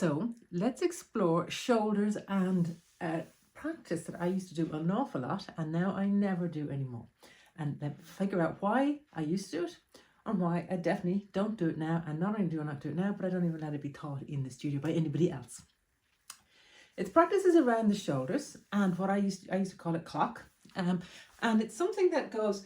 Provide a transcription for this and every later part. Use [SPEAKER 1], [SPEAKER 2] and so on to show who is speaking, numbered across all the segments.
[SPEAKER 1] So let's explore shoulders and practice that I used to do an awful lot and now I never do anymore. And then figure out why I used to do it and why I definitely don't do it now. And not only do I not do it now, but I don't even let it be taught in the studio by anybody else. It's practices around the shoulders and what I used to call it clock. And it's something that goes,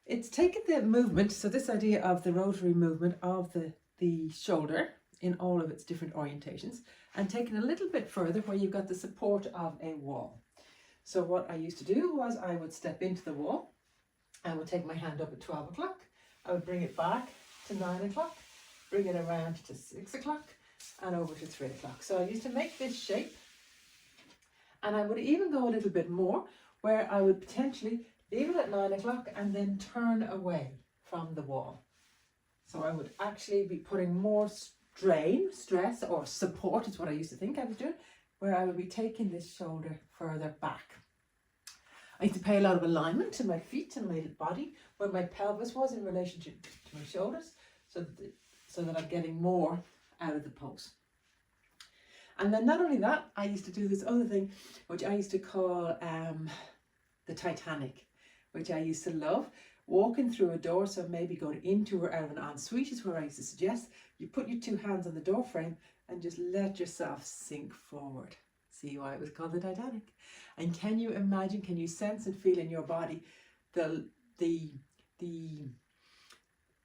[SPEAKER 1] it's taken the movement, so this idea of the rotary movement of the shoulder in all of its different orientations, and taken a little bit further where you've got the support of a wall. So what I used to do was I would step into the wall, I would take my hand up at 12 o'clock, I would bring it back to 9 o'clock, bring it around to 6 o'clock and over to 3 o'clock. So I used to make this shape, and I would even go a little bit more where I would potentially leave it at 9 o'clock and then turn away from the wall. So I would actually be putting more stress or support is what I used to think I was doing, where I would be taking this shoulder further back. I used to pay a lot of alignment to my feet and my body where my pelvis was in relationship to my shoulders, so that I'm getting more out of the pose. And then not only that, I used to do this other thing which I used to call the Titanic, which I used to love. Walking through a door, so maybe going into or out of an ensuite is where I used to suggest you put your two hands on the door frame and just let yourself sink forward. See why it was called the Titanic? And can you imagine, can you sense and feel in your body the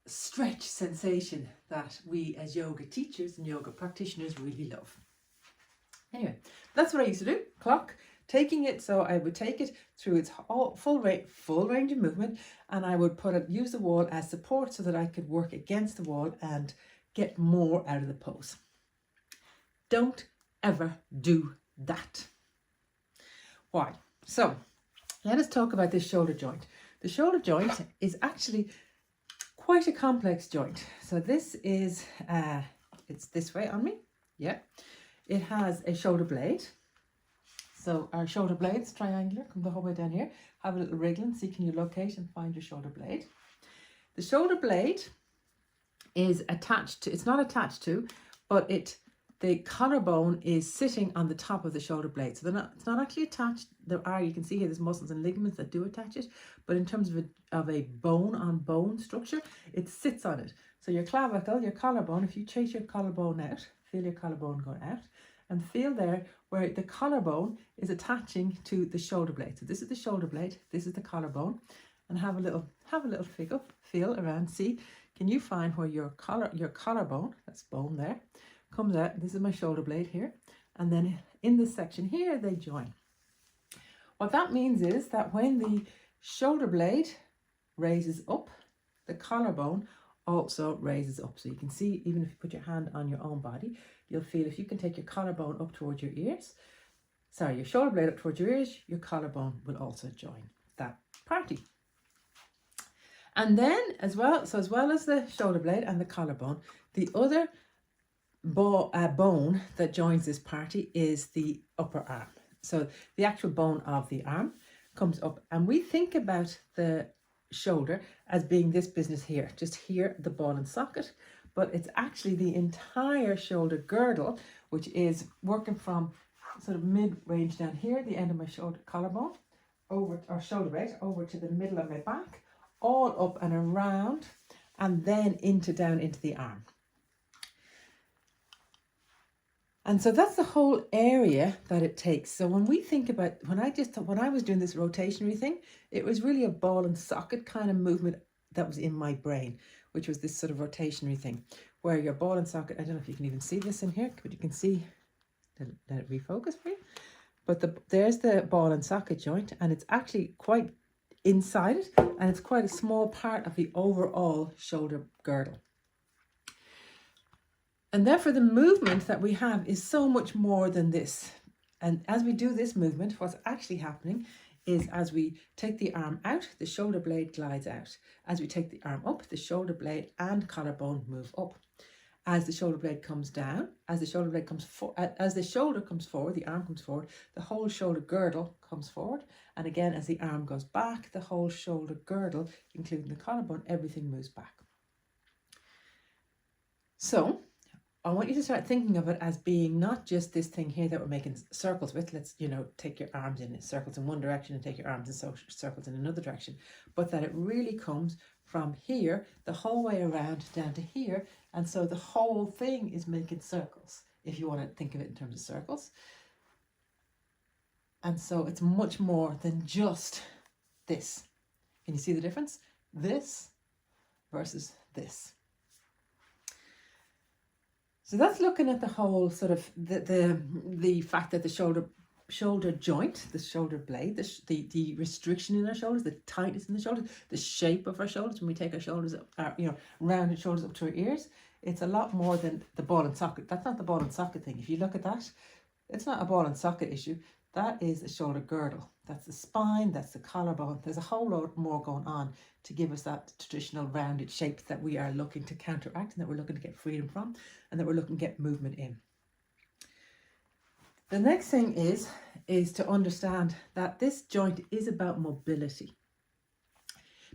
[SPEAKER 1] stretch sensation that we as yoga teachers and yoga practitioners really love? Anyway, that's what I used to do, clock. Taking it, so I would take it through its full range of movement, and I would use the wall as support so that I could work against the wall and get more out of the pose. Don't ever do that. Why? So let us talk about this shoulder joint. The shoulder joint is actually quite a complex joint. So this is, it's this way on me. Yeah. It has a shoulder blade. So our shoulder blade's triangular, come the whole way down here, have a little wriggle and see can you locate and find your shoulder blade. The shoulder blade is attached to, it's not attached to, but the collarbone is sitting on the top of the shoulder blade. So it's not actually attached. There are, you can see here, there's muscles and ligaments that do attach it, but in terms of a bone on bone structure, it sits on it. So your clavicle, your collarbone, if you chase your collarbone out, feel your collarbone going out, and feel there where the collarbone is attaching to the shoulder blade. So this is the shoulder blade, this is the collarbone, and have a little feel around. See, can you find where your collarbone, that's bone there, comes out? This is my shoulder blade here, and then in this section here they join. What that means is that when the shoulder blade raises up, the collarbone also raises up. So you can see, even if you put your hand on your own body, you'll feel if you can take your collarbone up towards your ears, your shoulder blade up towards your ears, your collarbone will also join that party. And then as well as the shoulder blade and the collarbone, the other bone that joins this party is the upper arm. So the actual bone of the arm comes up, and we think about the shoulder as being this business here, just here, the ball and socket, but it's actually the entire shoulder girdle, which is working from sort of mid-range down here, the end of my shoulder collarbone, over, or shoulder blade, over to the middle of my back, all up and around, and then down into the arm. And so that's the whole area that it takes. So when we think about, when I was doing this rotationary thing, it was really a ball and socket kind of movement that was in my brain, which was this sort of rotationary thing, where your ball and socket, I don't know if you can even see this in here, but you can see, let it refocus for you. But there's the ball and socket joint, and it's actually quite inside it, and it's quite a small part of the overall shoulder girdle. And therefore the movement that we have is so much more than this. And as we do this movement, what's actually happening is as we take the arm out, the shoulder blade glides out. As we take the arm up, the shoulder blade and collarbone move up. As the shoulder blade comes down, as the shoulder comes forward, the arm comes forward, the whole shoulder girdle comes forward. And again, as the arm goes back, the whole shoulder girdle, including the collarbone, everything moves back. So I want you to start thinking of it as being not just this thing here that we're making circles with. Let's, take your arms in circles in one direction and take your arms in circles in another direction, but that it really comes from here the whole way around down to here. And so the whole thing is making circles, if you want to think of it in terms of circles. And so it's much more than just this. Can you see the difference? This versus this. So that's looking at the whole sort of the fact that the shoulder joint, the shoulder blade, the restriction in our shoulders, the tightness in the shoulders, the shape of our shoulders when we take our shoulders up, rounded shoulders up to our ears. It's a lot more than the ball and socket. That's not the ball and socket thing. If you look at that, it's not a ball and socket issue. That is the shoulder girdle. That's the spine, that's the collarbone. There's a whole lot more going on to give us that traditional rounded shape that we are looking to counteract and that we're looking to get freedom from and that we're looking to get movement in. The next thing is to understand that this joint is about mobility.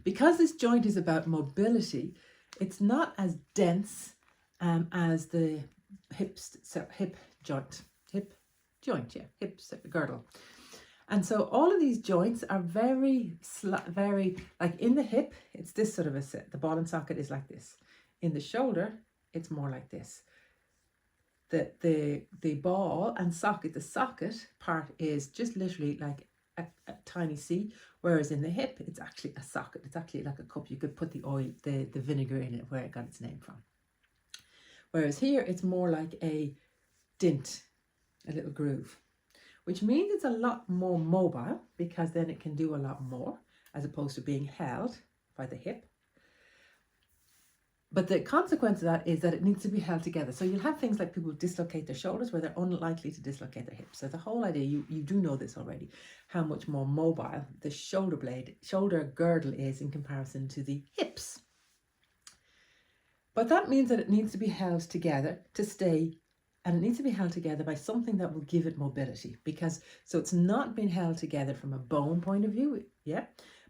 [SPEAKER 1] Because this joint is about mobility, it's not as dense as the hip girdle. And so all of these joints are very, like in the hip, it's this sort of a set. The ball and socket is like this. In the shoulder, it's more like this. The ball and socket, the socket part is just literally like a tiny C, whereas in the hip, it's actually a socket. It's actually like a cup. You could put the oil, the vinegar in it, where it got its name from. Whereas here, it's more like a dint, a little groove, which means it's a lot more mobile because then it can do a lot more as opposed to being held by the hip. But the consequence of that is that it needs to be held together. So you'll have things like people dislocate their shoulders where they're unlikely to dislocate their hips. So the whole idea, you do know this already, how much more mobile the shoulder girdle is in comparison to the hips. But that means that it needs to be held together to stay, and it needs to be held together by something that will give it mobility, so it's not being held together from a bone point of view,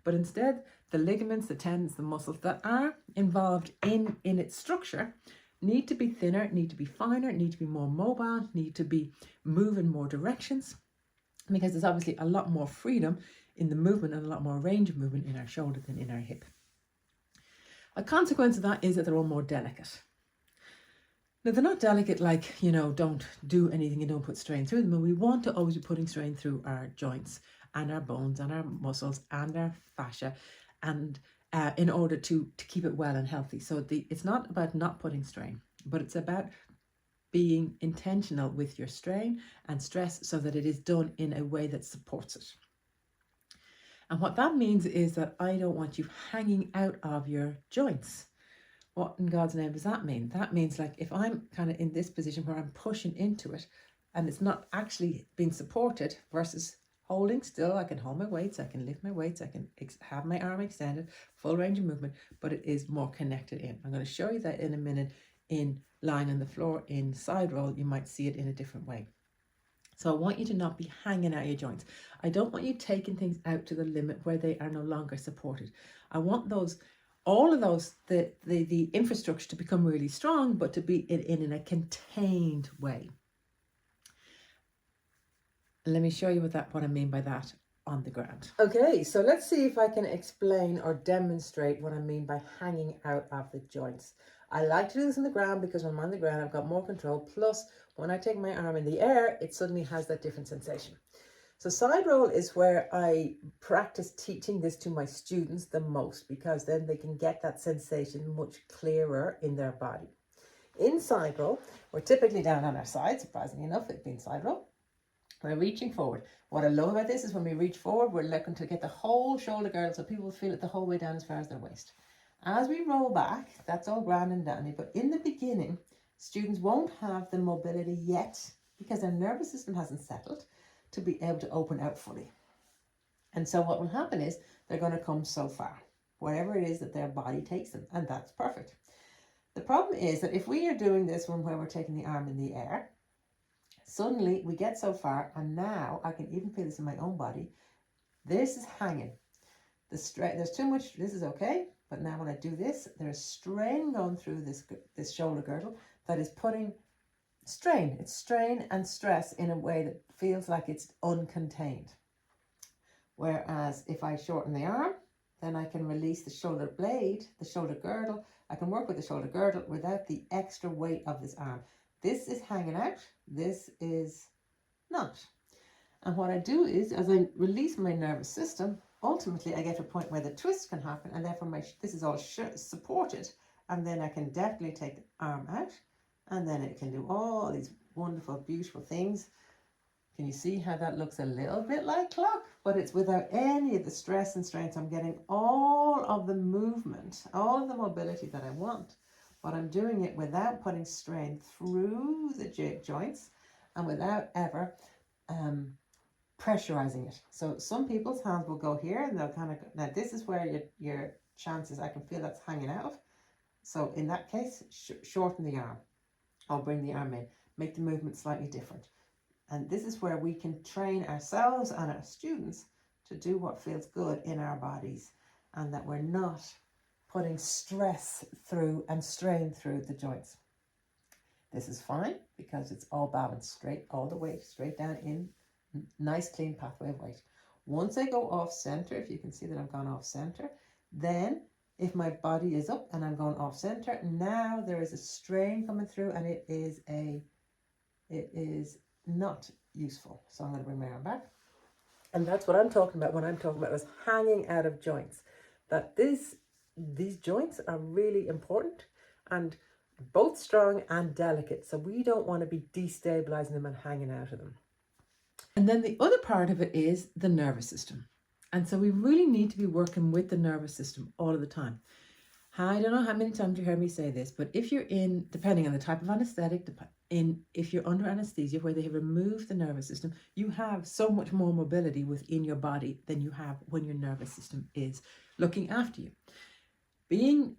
[SPEAKER 1] but instead the ligaments, the tendons, the muscles that are involved in its structure need to be thinner, need to be finer, need to be more mobile, need to be moving more directions, because there's obviously a lot more freedom in the movement and a lot more range of movement in our shoulder than in our hip. A consequence of that is that they're all more delicate. Now, they're not delicate like, don't do anything and don't put strain through them. And we want to always be putting strain through our joints and our bones and our muscles and our fascia, and in order to keep it well and healthy. So it's not about not putting strain, but it's about being intentional with your strain and stress so that it is done in a way that supports it. And what that means is that I don't want you hanging out of your joints. What in God's name does that mean? That means like if I'm kind of in this position where I'm pushing into it and it's not actually being supported versus holding still, I can hold my weights, I can lift my weights, I can have my arm extended, full range of movement, but it is more connected in. I'm going to show you that in a minute in lying on the floor. In side roll, you might see it in a different way. So I want you to not be hanging out your joints. I don't want you taking things out to the limit where they are no longer supported. I want all of those, the infrastructure to become really strong, but to be in a contained way. Let me show you what I mean by that on the ground. Okay, so let's see if I can explain or demonstrate what I mean by hanging out of the joints. I like to do this on the ground because when I'm on the ground, I've got more control. Plus, when I take my arm in the air, it suddenly has that different sensation. So side roll is where I practice teaching this to my students the most, because then they can get that sensation much clearer in their body. In side roll, we're typically down on our side, surprisingly enough, it being side roll. We're reaching forward. What I love about this is when we reach forward, we're looking to get the whole shoulder girdle so people feel it the whole way down as far as their waist. As we roll back, that's all grand and dandy, but in the beginning, students won't have the mobility yet because their nervous system hasn't settled to be able to open out fully. And so what will happen is they're going to come so far, wherever it is that their body takes them, and that's perfect. The problem is that if we are doing this one where we're taking the arm in the air, suddenly we get so far, and now I can even feel this in my own body. This is hanging. There's too much, this is okay, but now when I do this, there's strain going through this shoulder girdle that is putting strain. It's strain and stress in a way that feels like it's uncontained. Whereas if I shorten the arm, then I can release the shoulder blade, the shoulder girdle. I can work with the shoulder girdle without the extra weight of this arm. This is hanging out. This is not. And what I do is, as I release my nervous system, ultimately I get to a point where the twist can happen, and therefore this is all supported. And then I can definitely take the arm out, and then it can do all these wonderful, beautiful things. Can you see how that looks a little bit like clock? But it's without any of the stress and strain. So I'm getting all of the movement, all of the mobility that I want. But I'm doing it without putting strain through the joints and without ever pressurizing it. So some people's hands will go here and they'll kind of, now this is where your chances, I can feel that's hanging out. So in that case, shorten the arm. I'll bring the arm in, make the movement slightly different. And this is where we can train ourselves and our students to do what feels good in our bodies, and that we're not putting stress through and strain through the joints. This is fine because it's all balanced straight all the way, straight down in nice clean pathway of weight. Once I go off center, if you can see that I've gone off center, then if my body is up and I'm going off center, now there is a strain coming through, and it is not useful. So I'm going to bring my arm back. And that's what I'm talking about when I'm talking about is hanging out of joints. That these joints are really important and both strong and delicate. So we don't want to be destabilizing them and hanging out of them. And then the other part of it is the nervous system. And so we really need to be working with the nervous system all of the time. I don't know how many times you heard me say this, but if you're in, depending on the type of anesthetic, if you're under anesthesia where they have removed the nervous system, you have so much more mobility within your body than you have when your nervous system is looking after you. Being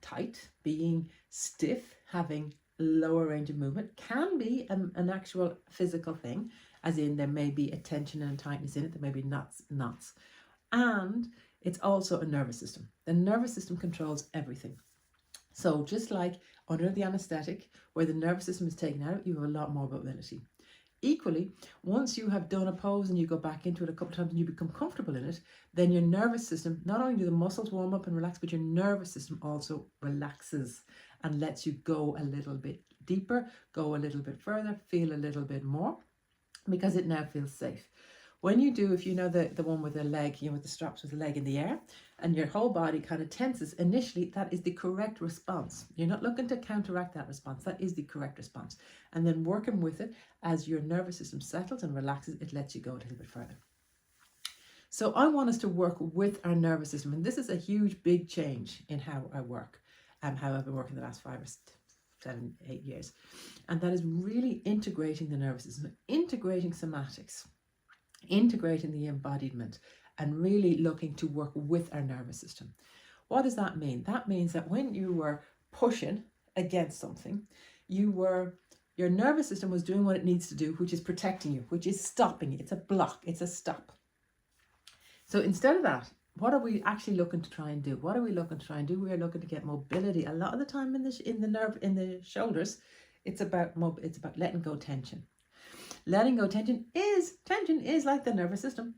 [SPEAKER 1] tight, being stiff, having lower range of movement can be an actual physical thing, as in there may be a tension and a tightness in it, there may be knots. And it's also a nervous system. The nervous system controls everything. So just like under the anesthetic, where the nervous system is taken out, you have a lot more mobility. Equally, once you have done a pose and you go back into it a couple of times and you become comfortable in it, then your nervous system, not only do the muscles warm up and relax, but your nervous system also relaxes and lets you go a little bit deeper, go a little bit further, feel a little bit more, because it now feels safe. When you do, if you know the one with the leg, with the straps with the leg in the air, and your whole body kind of tenses, initially that is the correct response. You're not looking to counteract that response. That is the correct response. And then working with it, as your nervous system settles and relaxes, it lets you go a little bit further. So I want us to work with our nervous system. And this is a huge, big change in how I work and how I've been working the last 5 or 7, 8 years. And that is really integrating the nervous system, integrating somatics, integrating the embodiment, and really looking to work with our nervous system. What does that mean? That means that when you were pushing against something, your nervous system was doing what it needs to do, which is protecting you, which is stopping you. It's a block, it's a stop. So instead of that, what are we actually looking to try and do? What are we looking to try and do? We are looking to get mobility. A lot of the time in the shoulders, it's about letting go tension. Letting go tension is like the nervous system.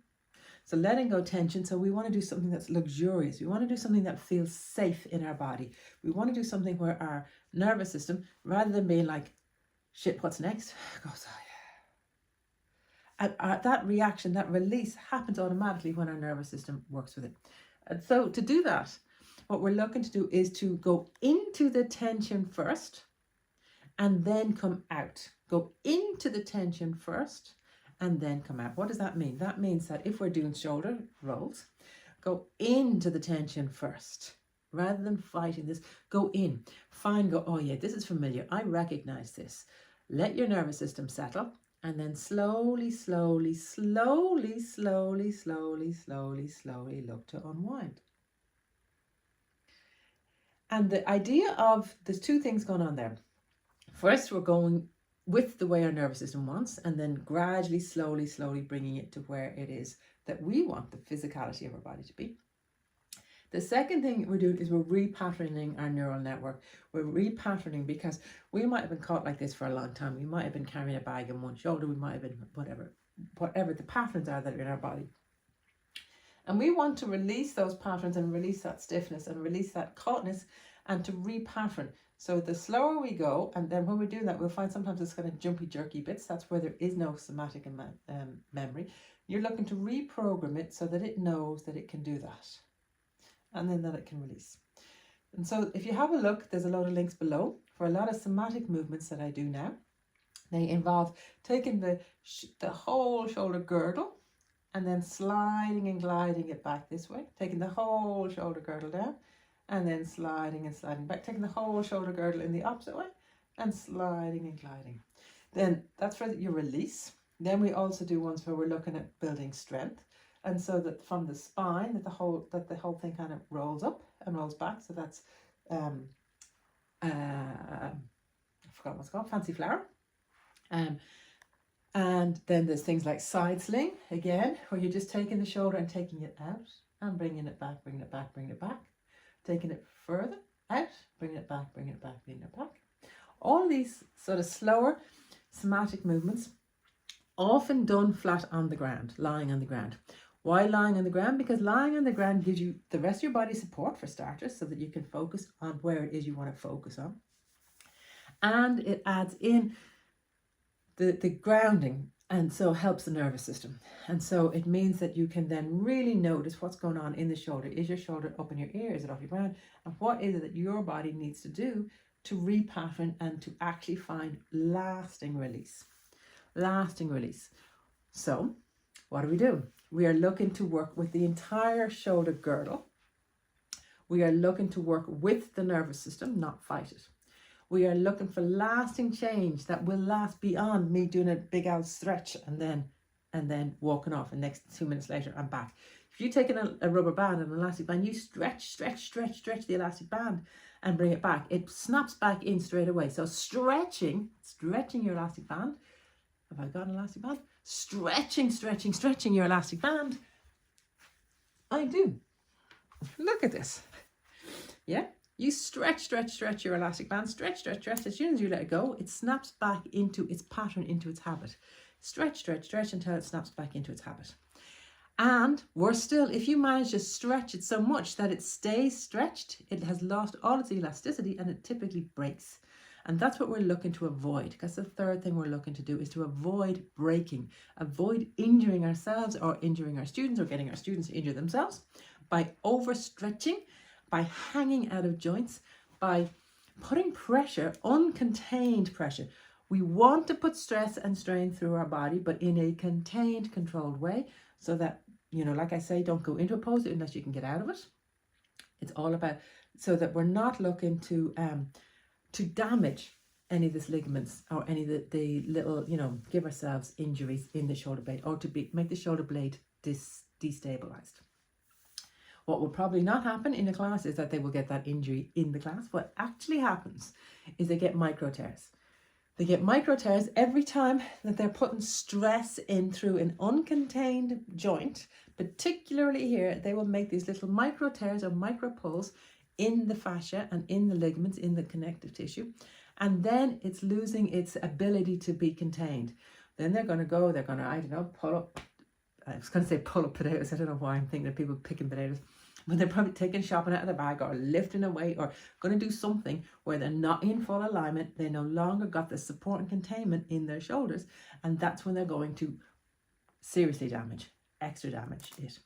[SPEAKER 1] So letting go tension, so we want to do something that's luxurious. We want to do something that feels safe in our body. We want to do something where our nervous system, rather than being like, shit, what's next? Goes, oh yeah. And that reaction, that release happens automatically when our nervous system works with it. And so to do that, what we're looking to do is to go into the tension first and then come out. Go into the tension first and then come out. What does that mean? That means that if we're doing shoulder rolls, go into the tension first. Rather than fighting this, go in. Go, oh yeah, this is familiar. I recognize this. Let your nervous system settle, and then slowly, slowly, slowly, slowly, slowly, slowly, slowly look to unwind. And the idea of, there's 2 things going on there. First, we're going with the way our nervous system wants, and then gradually, slowly, slowly bringing it to where it is that we want the physicality of our body to be. The second thing we're doing is we're repatterning our neural network. We're repatterning because we might have been caught like this for a long time. We might have been carrying a bag on one shoulder. We might have been whatever the patterns are that are in our body. And we want to release those patterns and release that stiffness and release that caughtness and to repattern. So the slower we go, and then when we do that, we'll find sometimes it's kind of jumpy, jerky bits. That's where there is no somatic memory. You're looking to reprogram it so that it knows that it can do that. And then that it can release. And so if you have a look, there's a load of links below for a lot of somatic movements that I do now. They involve taking the whole shoulder girdle and then sliding and gliding it back this way, taking the whole shoulder girdle down and then sliding and sliding back, taking the whole shoulder girdle in the opposite way and sliding and gliding. Then that's for your release. Then we also do ones where we're looking at building strength. And so that from the spine, that the whole thing kind of rolls up and rolls back. So that's, I forgot what's called, fancy flower. And then there's things like side sling, again, where you're just taking the shoulder and taking it out and bringing it back, bringing it back, bringing it back. Taking it further out, bringing it back, bringing it back, bringing it back. All these sort of slower somatic movements, often done flat on the ground, lying on the ground. Why lying on the ground? Because lying on the ground gives you the rest of your body support for starters so that you can focus on where it is you want to focus on. And it adds in the grounding, and so helps the nervous system. And so it means that you can then really notice what's going on in the shoulder. Is your shoulder up in your ear? Is it off your ground? And what is it that your body needs to do to repattern and to actually find lasting release? Lasting release. So what do? We are looking to work with the entire shoulder girdle. We are looking to work with the nervous system, not fight it. We are looking for lasting change that will last beyond me doing a big old stretch and then walking off, and next 2 minutes later I'm back. If you take a rubber band and an elastic band, you stretch the elastic band and bring it back. It snaps back in straight away. So stretching your elastic band. Have I got an elastic band? Stretching your elastic band. I do. Look at this. Yeah. You stretch your elastic band, stretch. As soon as you let it go, it snaps back into its pattern, into its habit. Stretch until it snaps back into its habit. And worse still, if you manage to stretch it so much that it stays stretched, it has lost all its elasticity and it typically breaks. And that's what we're looking to avoid. That's the third thing we're looking to do, is to avoid breaking, avoid injuring ourselves or injuring our students or getting our students to injure themselves by overstretching, by hanging out of joints, by putting pressure, uncontained pressure. We want to put stress and strain through our body, but in a contained, controlled way, so that, like I say, don't go into a pose unless you can get out of it. It's all about, so that we're not looking to damage any of these ligaments or any of the little, give ourselves injuries in the shoulder blade, or to make the shoulder blade destabilized. What will probably not happen in a class is that they will get that injury in the class. What actually happens is they get micro tears. They get micro tears every time that they're putting stress in through an uncontained joint. Particularly here, they will make these little micro tears or micro pulls in the fascia and in the ligaments, in the connective tissue. And then it's losing its ability to be contained. Then they're going to, pull up. I was going to say pull up potatoes. I don't know why I'm thinking of people picking potatoes. But they're probably taking shopping out of the bag or lifting away or going to do something where they're not in full alignment. They no longer got the support and containment in their shoulders. And that's when they're going to seriously extra damage it.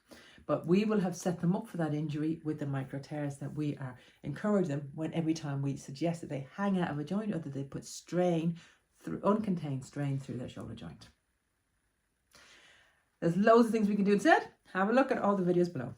[SPEAKER 1] But we will have set them up for that injury with the micro tears that we are encourage them every time we suggest that they hang out of a joint or that they put uncontained strain through their shoulder joint. There's loads of things we can do instead. Have a look at all the videos below.